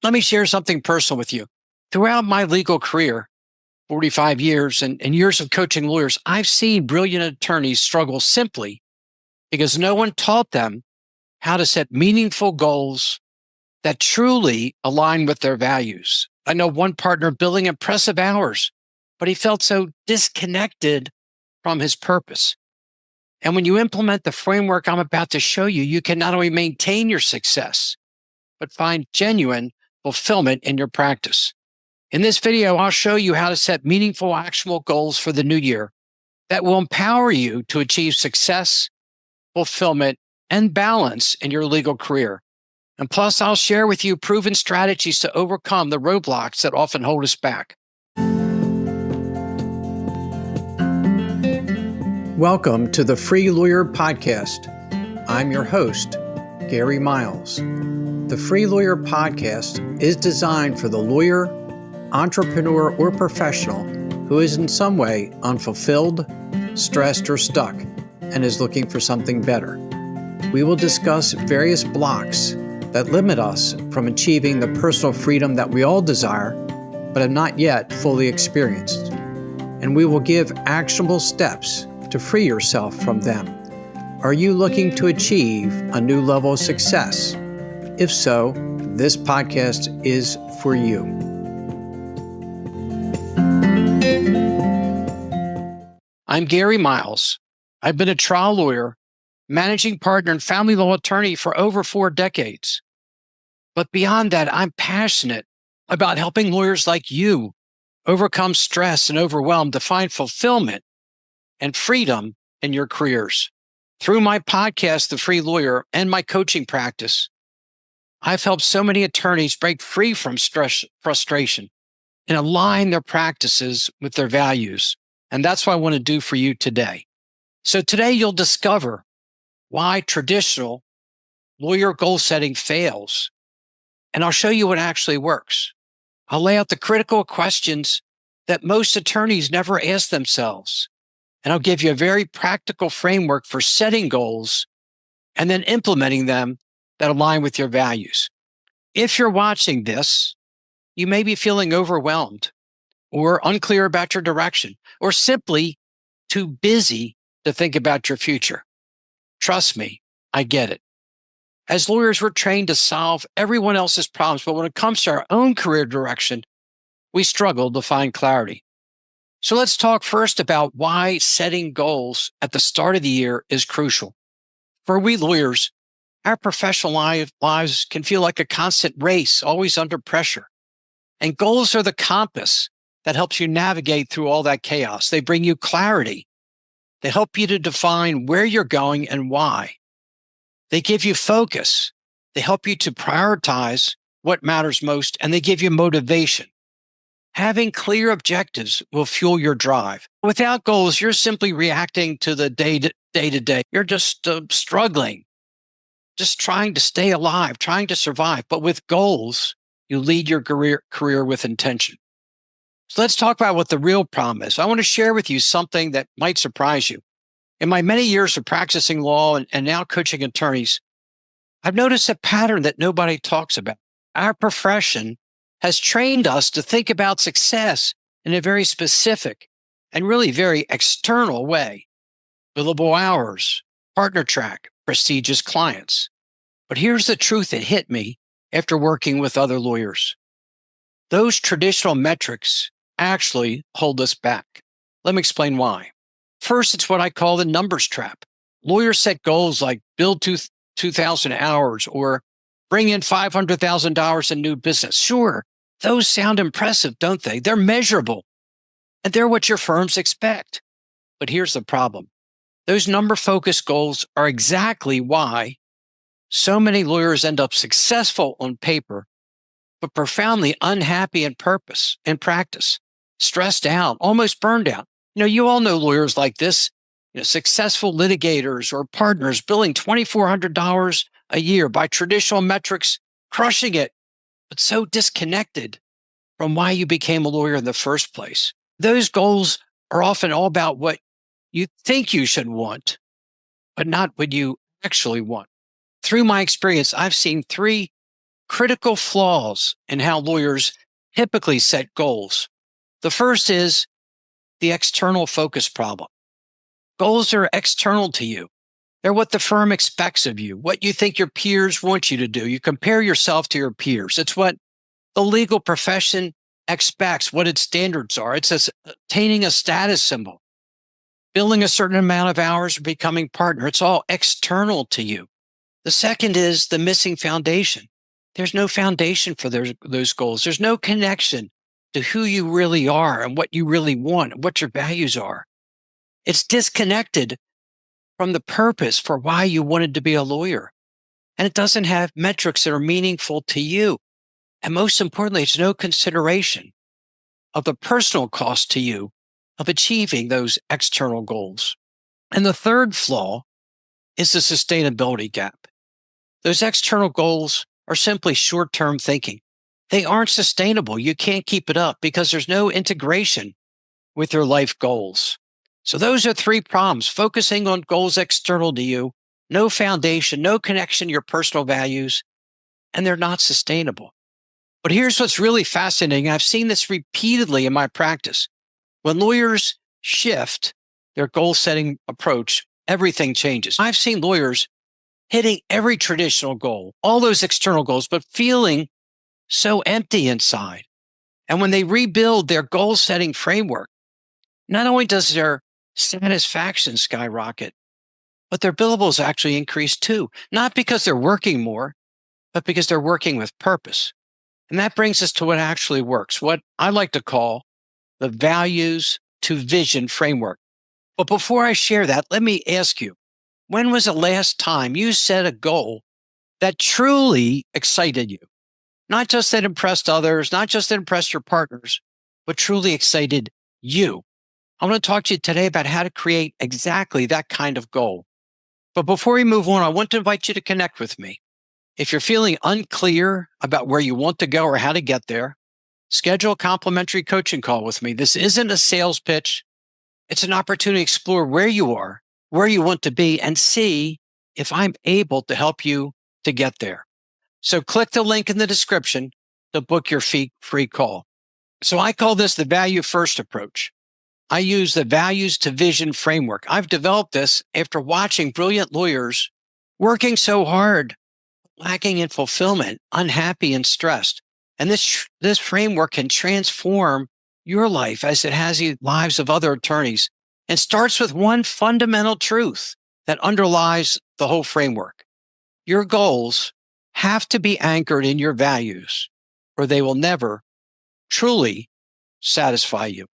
Let me share something personal with you. Throughout my legal career, 45 years and years of coaching lawyers, I've seen brilliant attorneys struggle simply because no one taught them how to set meaningful goals that truly align with their values. I know one partner billing impressive hours, but he felt so disconnected from his purpose. And when you implement the framework I'm about to show you, you can not only maintain your success, but find genuine fulfillment in your practice. In this video, I'll show you how to set meaningful, actionable goals for the new year that will empower you to achieve success, fulfillment, and balance in your legal career. And plus, I'll share with you proven strategies to overcome the roadblocks that often hold us back. Welcome to the Free Lawyer Podcast. I'm your host, Gary Miles. The Free Lawyer Podcast is designed for the lawyer, entrepreneur, or professional who is in some way unfulfilled, stressed, or stuck, and is looking for something better. We will discuss various blocks that limit us from achieving the personal freedom that we all desire, but have not yet fully experienced. And we will give actionable steps to free yourself from them. Are you looking to achieve a new level of success? If so, this podcast is for you. I'm Gary Miles. I've been a trial lawyer, managing partner, and family law attorney for over 4 decades. But beyond that, I'm passionate about helping lawyers like you overcome stress and overwhelm to find fulfillment and freedom in your careers. Through my podcast, The Free Lawyer, and my coaching practice, I've helped so many attorneys break free from stress, frustration, and align their practices with their values. And that's what I want to do for you today. So today you'll discover why traditional lawyer goal setting fails. And I'll show you what actually works. I'll lay out the critical questions that most attorneys never ask themselves. And I'll give you a very practical framework for setting goals and then implementing them that align with your values. If you're watching this, you may be feeling overwhelmed or unclear about your direction, or simply too busy to think about your future. Trust me, I get it. As lawyers, we're trained to solve everyone else's problems, but when it comes to our own career direction, we struggle to find clarity. So let's talk first about why setting goals at the start of the year is crucial. For we lawyers, our professional lives can feel like a constant race, always under pressure. And goals are the compass that helps you navigate through all that chaos. They bring you clarity. They help you to define where you're going and why. They give you focus. They help you to prioritize what matters most, and they give you motivation. Having clear objectives will fuel your drive. Without goals, you're simply reacting to the day to day. You're just struggling, just trying to stay alive, trying to survive. But with goals, you lead your career with intention. So let's talk about what the real problem is. I want to share with you something that might surprise you. In my many years of practicing law and now coaching attorneys, I've noticed a pattern that nobody talks about. Our profession has trained us to think about success in a very specific and really very external way. Billable hours, partner track, prestigious clients. But here's the truth that hit me after working with other lawyers. Those traditional metrics actually hold us back. Let me explain why. First, it's what I call the numbers trap. Lawyers set goals like build 2,000 hours or bring in $500,000 in new business. Sure, those sound impressive, don't they? They're measurable, and they're what your firms expect. But here's the problem. Those number-focused goals are exactly why so many lawyers end up successful on paper, but profoundly unhappy in practice, stressed out, almost burned out. You all know lawyers like this, successful litigators or partners billing $2,400 a year by traditional metrics, crushing it, but so disconnected from why you became a lawyer in the first place. Those goals are often all about what you think you should want, but not what you actually want. Through my experience, I've seen 3 critical flaws in how lawyers typically set goals. The first is the external focus problem. Goals are external to you. They're what the firm expects of you, what you think your peers want you to do. You compare yourself to your peers. It's what the legal profession expects, what its standards are. It's attaining a status symbol, billing a certain amount of hours, or becoming partner. It's all external to you. The second is the missing foundation. There's no foundation for those goals. There's no connection to who you really are and what you really want, and what your values are. It's disconnected from the purpose for why you wanted to be a lawyer. And it doesn't have metrics that are meaningful to you. And most importantly, it's no consideration of the personal cost to you of achieving those external goals. And the third flaw is the sustainability gap. Those external goals are simply short-term thinking. They aren't sustainable. You can't keep it up because there's no integration with your life goals. So those are three problems: focusing on goals external to you, no foundation, no connection to your personal values, and they're not sustainable. But here's what's really fascinating. I've seen this repeatedly in my practice. When lawyers shift their goal-setting approach, everything changes. I've seen lawyers hitting every traditional goal, all those external goals, but feeling so empty inside. And when they rebuild their goal-setting framework, not only does their satisfaction skyrocket, but their billables actually increase too. Not because they're working more, but because they're working with purpose. And that brings us to what actually works, what I like to call the values to vision framework. But before I share that, let me ask you, when was the last time you set a goal that truly excited you? Not just that impressed others, not just that impressed your partners, but truly excited you. I want to talk to you today about how to create exactly that kind of goal. But before we move on, I want to invite you to connect with me. If you're feeling unclear about where you want to go or how to get there, schedule a complimentary coaching call with me. This isn't a sales pitch. It's an opportunity to explore where you are, where you want to be, and see if I'm able to help you to get there. So click the link in the description to book your free call. So I call this the value first approach. I use the values to vision framework. I've developed this after watching brilliant lawyers working so hard, lacking in fulfillment, unhappy and stressed. And this framework can transform your life as it has the lives of other attorneys, and starts with one fundamental truth that underlies the whole framework. Your goals have to be anchored in your values, or they will never truly satisfy you.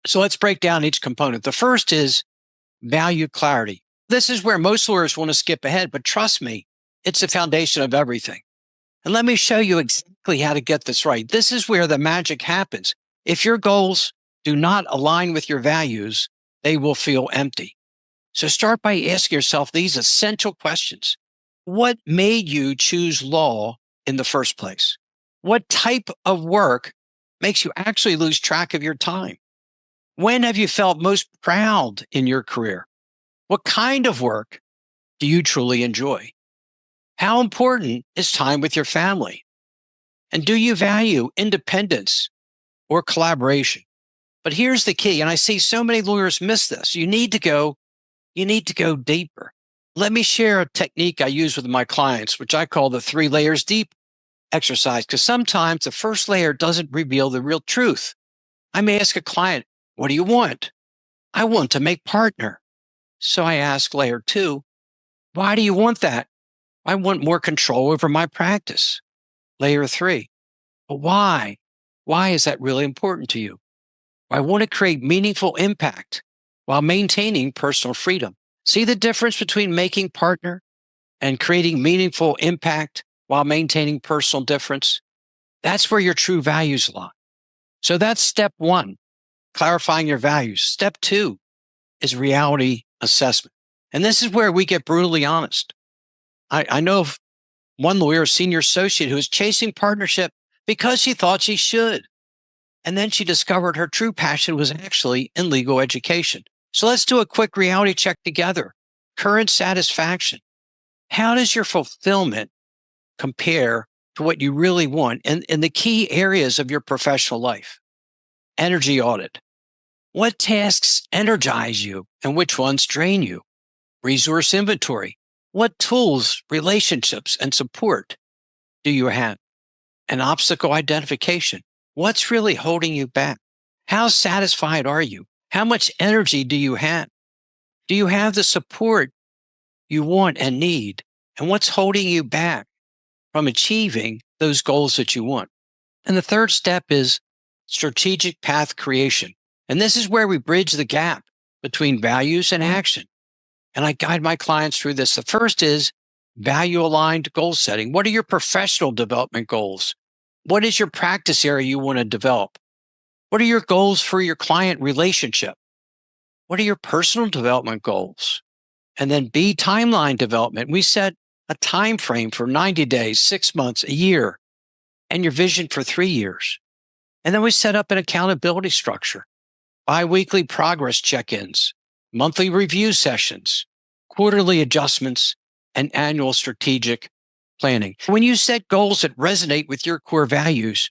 So let's break down each component. The first is value clarity. This is where most lawyers want to skip ahead, but trust me, it's the foundation of everything. And let me show you exactly how to get this right. This is where the magic happens. If your goals do not align with your values, they will feel empty. So start by asking yourself these essential questions. What made you choose law in the first place? What type of work makes you actually lose track of your time? When have you felt most proud in your career? What kind of work do you truly enjoy? How important is time with your family? And do you value independence or collaboration? But here's the key, and I see so many lawyers miss this. You need to go deeper. Let me share a technique I use with my clients, which I call the 3 layers deep exercise, because sometimes the first layer doesn't reveal the real truth. I may ask a client, what do you want? I want to make partner. So I ask layer 2, why do you want that? I want more control over my practice. Layer 3, but why? Why is that really important to you? I want to create meaningful impact while maintaining personal freedom. See the difference between making partner and creating meaningful impact while maintaining personal difference? That's where your true values lie. So that's step 1, clarifying your values. Step 2 is reality assessment. And this is where we get brutally honest. I know of one lawyer, a senior associate, who was chasing partnership because she thought she should. And then she discovered her true passion was actually in legal education. So let's do a quick reality check together. Current satisfaction. How does your fulfillment compare to what you really want in the key areas of your professional life. Energy audit. What tasks energize you and which ones drain you? Resource inventory. What tools, relationships, and support do you have? And obstacle identification. What's really holding you back? How satisfied are you? How much energy do you have? Do you have the support you want and need? And what's holding you back from achieving those goals that you want? And the third step is strategic path creation. And this is where we bridge the gap between values and action. And I guide my clients through this. The first is value aligned goal setting. What are your professional development goals? What is your practice area you want to develop? What are your goals for your client relationship? What are your personal development goals? And then B, timeline development. We set a time frame for 90 days, 6 months, a year, and your vision for 3 years. And then we set up an accountability structure, bi-weekly progress check-ins, monthly review sessions, quarterly adjustments, and annual strategic planning. When you set goals that resonate with your core values,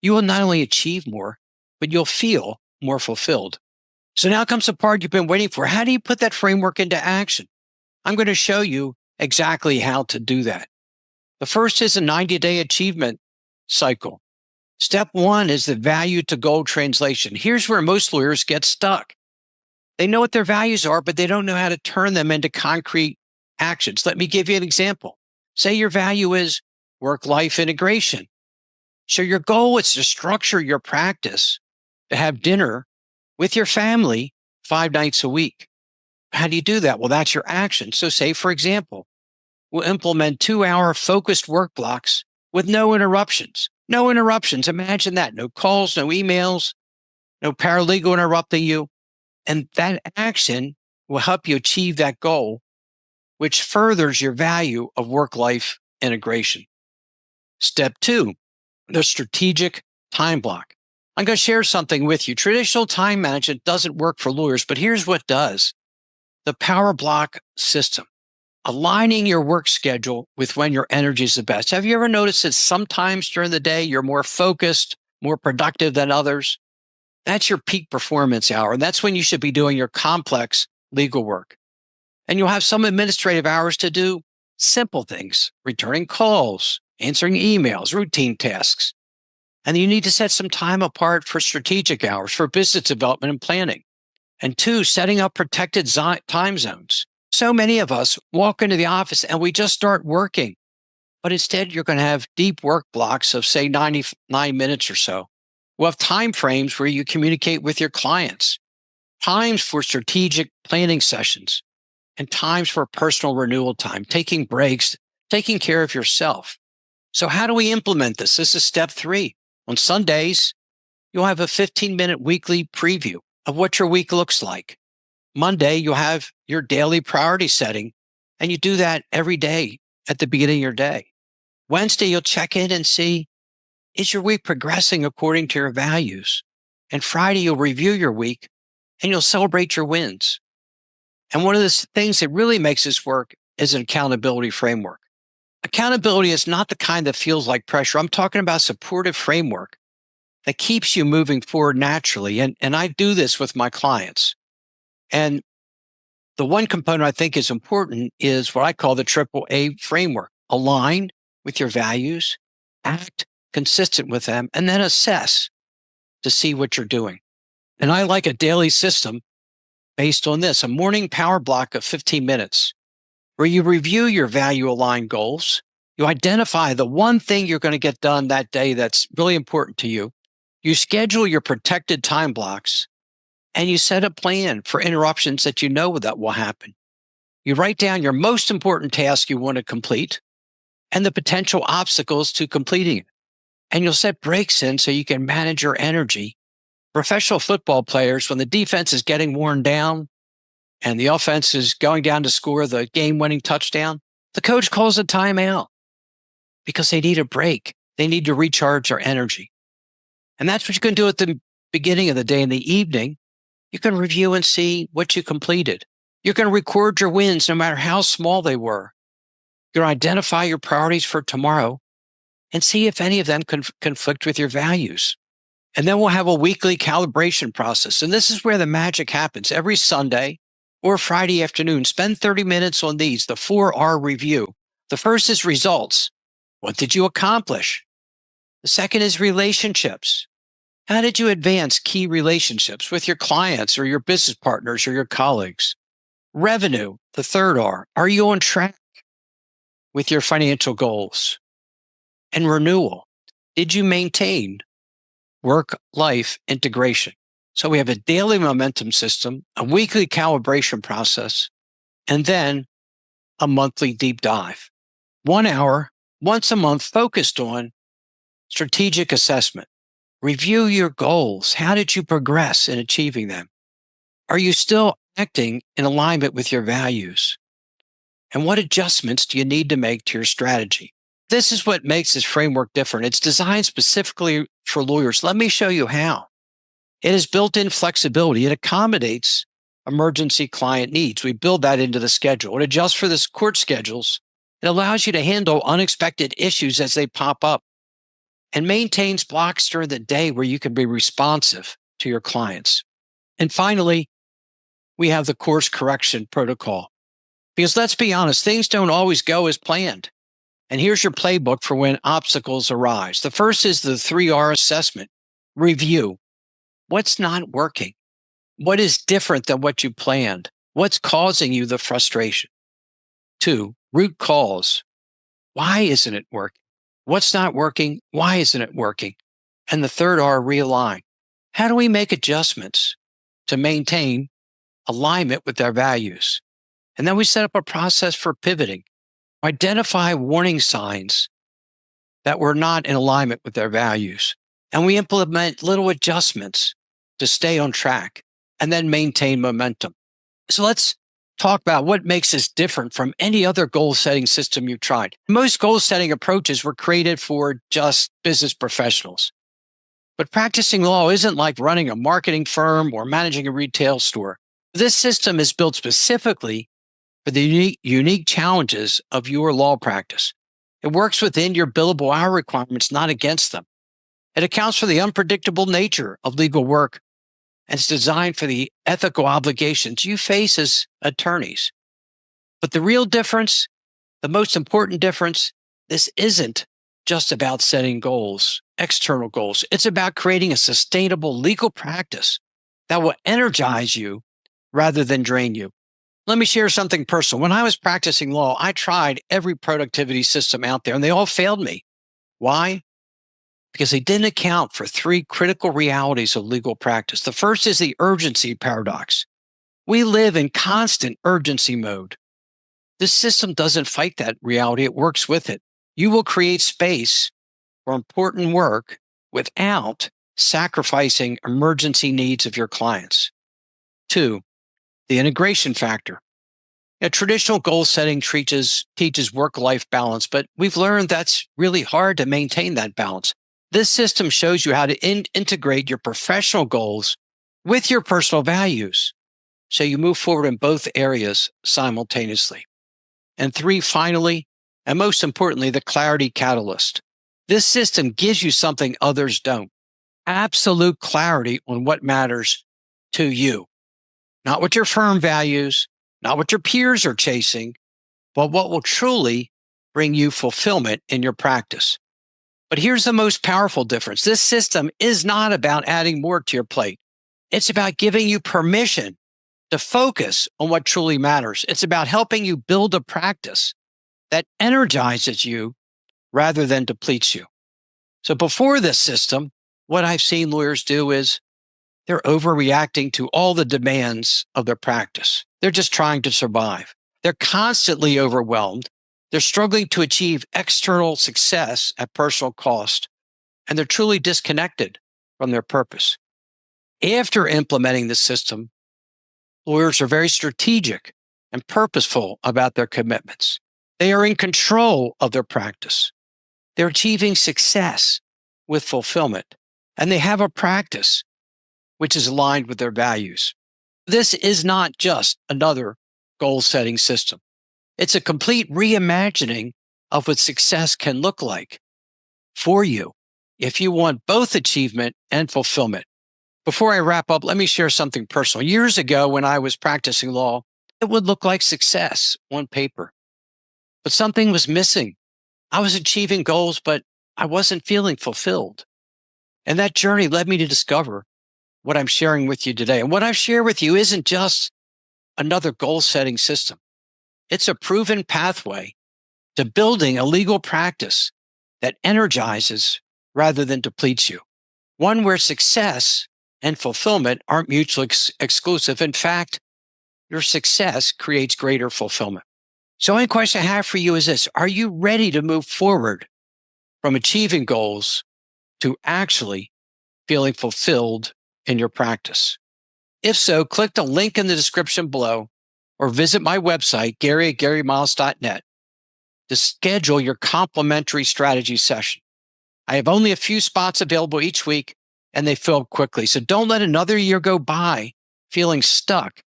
you will not only achieve more, but you'll feel more fulfilled. So now comes the part you've been waiting for. How do you put that framework into action? I'm going to show you exactly how to do that. The first is a 90-day achievement cycle. Step one is the value to goal translation. Here's where most lawyers get stuck. They know what their values are, but they don't know how to turn them into concrete actions. Let me give you an example. Say your value is work-life integration. So your goal is to structure your practice to have dinner with your family 5 nights a week. How do you do that? Well, that's your action. So say, for example, we'll implement 2-hour focused work blocks with no interruptions. No interruptions. Imagine that. No calls, no emails, no paralegal interrupting you. And that action will help you achieve that goal, which furthers your value of work-life integration. Step 2, the strategic time block. I'm going to share something with you. Traditional time management doesn't work for lawyers, but here's what does. The Power Block system, aligning your work schedule with when your energy is the best. Have you ever noticed that sometimes during the day you're more focused, more productive than others? That's your peak performance hour. And that's when you should be doing your complex legal work. And you'll have some administrative hours to do simple things, returning calls, answering emails, routine tasks. And you need to set some time apart for strategic hours, for business development and planning. And 2, setting up protected time zones. So many of us walk into the office and we just start working, but instead you're going to have deep work blocks of say 99 minutes or so. We'll have time frames where you communicate with your clients, times for strategic planning sessions, and times for personal renewal time, taking breaks, taking care of yourself. So how do we implement this? This is step 3. On Sundays, you'll have a 15-minute weekly preview of what your week looks like. Monday, you'll have your daily priority setting, and you do that every day at the beginning of your day. Wednesday, you'll check in and see, is your week progressing according to your values? And Friday, you'll review your week and you'll celebrate your wins. And one of the things that really makes this work is an accountability framework. Accountability is not the kind that feels like pressure. I'm talking about a supportive framework that keeps you moving forward naturally. And I do this with my clients. And the one component I think is important is what I call the AAA framework. Align with your values, act consistent with them, and then assess to see what you're doing. And I like a daily system based on this, a morning power block of 15 minutes where you review your value aligned goals. You identify the one thing you're going to get done that day that's really important to you. You schedule your protected time blocks and you set a plan for interruptions that you know that will happen. You write down your most important task you want to complete and the potential obstacles to completing it. And you'll set breaks in so you can manage your energy. Professional football players, when the defense is getting worn down and the offense is going down to score the game-winning touchdown, the coach calls a timeout because they need a break. They need to recharge their energy. And that's what you can do at the beginning of the day. In the evening, you can review and see what you completed. You can record your wins no matter how small they were. You can identify your priorities for tomorrow and see if any of them conflict with your values. And then we'll have a weekly calibration process. And this is where the magic happens. Every Sunday or Friday afternoon, spend 30 minutes on these, the 4R review. The first is results. What did you accomplish? The second is relationships. How did you advance key relationships with your clients or your business partners or your colleagues? Revenue, the third R. Are you on track with your financial goals? And renewal. Did you maintain work-life integration? So we have a daily momentum system, a weekly calibration process, and then a monthly deep dive. 1 hour, once a month, focused on strategic assessment. Review your goals. How did you progress in achieving them? Are you still acting in alignment with your values? And what adjustments do you need to make to your strategy? This is what makes this framework different. It's designed specifically for lawyers. Let me show you how. It has built-in flexibility. It accommodates emergency client needs. We build that into the schedule. It adjusts for the court schedules. It allows you to handle unexpected issues as they pop up and maintains blocks during the day where you can be responsive to your clients. And finally, we have the course correction protocol. Because let's be honest, things don't always go as planned. And here's your playbook for when obstacles arise. The first is the 3R assessment. Review. What's not working? What is different than what you planned? What's causing you the frustration? 2, root cause. Why isn't it working? What's not working? Why isn't it working? And the third R, realign. How do we make adjustments to maintain alignment with our values? And then we set up a process for pivoting. Identify warning signs that we're not in alignment with their values. And we implement little adjustments to stay on track and then maintain momentum. So let's talk about what makes this different from any other goal-setting system you've tried. Most goal-setting approaches were created for just business professionals. But practicing law isn't like running a marketing firm or managing a retail store. This system is built specifically for the unique challenges of your law practice. It works within your billable hour requirements, not against them. It accounts for the unpredictable nature of legal work, and it's designed for the ethical obligations you face as attorneys. But the real difference, the most important difference, this isn't just about setting goals, external goals. It's about creating a sustainable legal practice that will energize you rather than drain you. Let me share something personal. When I was practicing law, I tried every productivity system out there and they all failed me. Why? Because they didn't account for 3 critical realities of legal practice. The first is the urgency paradox. We live in constant urgency mode. This system doesn't fight that reality, it works with it. You will create space for important work without sacrificing emergency needs of your clients. 2, the integration factor. Traditional goal setting teaches work-life balance, but we've learned that's really hard to maintain that balance. This system shows you how to integrate your professional goals with your personal values, so you move forward in both areas simultaneously. And 3, finally, and most importantly, the clarity catalyst. This system gives you something others don't. Absolute clarity on what matters to you. Not what your firm values, not what your peers are chasing, but what will truly bring you fulfillment in your practice. But here's the most powerful difference. This system is not about adding more to your plate. It's about giving you permission to focus on what truly matters. It's about helping you build a practice that energizes you rather than depletes you. So before this system, what I've seen lawyers do is they're overreacting to all the demands of their practice. They're just trying to survive. They're constantly overwhelmed. They're struggling to achieve external success at personal cost, and they're truly disconnected from their purpose. After implementing the system, lawyers are very strategic and purposeful about their commitments. They are in control of their practice. They're achieving success with fulfillment, and they have a practice which is aligned with their values. This is not just another goal-setting system. It's a complete reimagining of what success can look like. for you if you want both achievement and fulfillment. Before I wrap up, let me share something personal. Years ago, when I was practicing law, it would look like success on paper, but something was missing. I was achieving goals, but I wasn't feeling fulfilled. And that journey led me to discover what I'm sharing with you today. And what I share with you isn't just another goal setting system. It's a proven pathway to building a legal practice that energizes rather than depletes you. One where success and fulfillment aren't mutually exclusive. In fact, your success creates greater fulfillment. So, one question I have for you is this: are you ready to move forward from achieving goals to actually feeling fulfilled in your practice? If so, click the link in the description below or visit my website, gary@garymiles.net, to schedule your complimentary strategy session. I have only a few spots available each week and they fill quickly. So don't let another year go by feeling stuck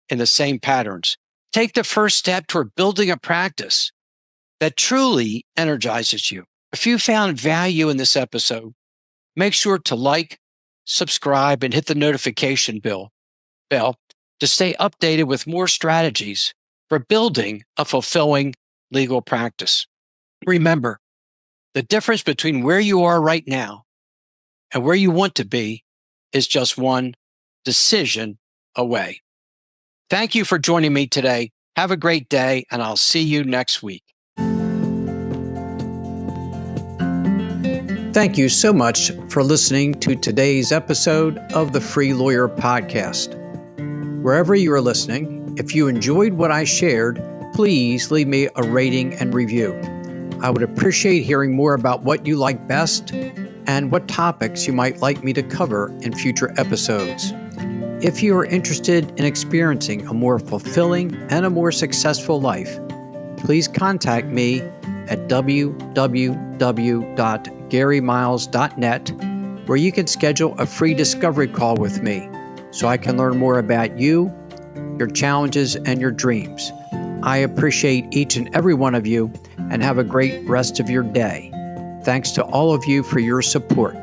in the same patterns. Take the first step toward building a practice that truly energizes you. If you found value in this episode, make sure to like, subscribe, and hit the notification bell to stay updated with more strategies for building a fulfilling legal practice. Remember, the difference between where you are right now and where you want to be is just one decision away. Thank you for joining me today. Have a great day, and I'll see you next week. Thank you so much for listening to today's episode of the Free Lawyer Podcast. Wherever you are listening, if you enjoyed what I shared, please leave me a rating and review. I would appreciate hearing more about what you like best and what topics you might like me to cover in future episodes. If you are interested in experiencing a more fulfilling and a more successful life, please contact me at www.garymiles.net, where you can schedule a free discovery call with me so I can learn more about you, your challenges, and your dreams. I appreciate each and every one of you, and have a great rest of your day. Thanks to all of you for your support.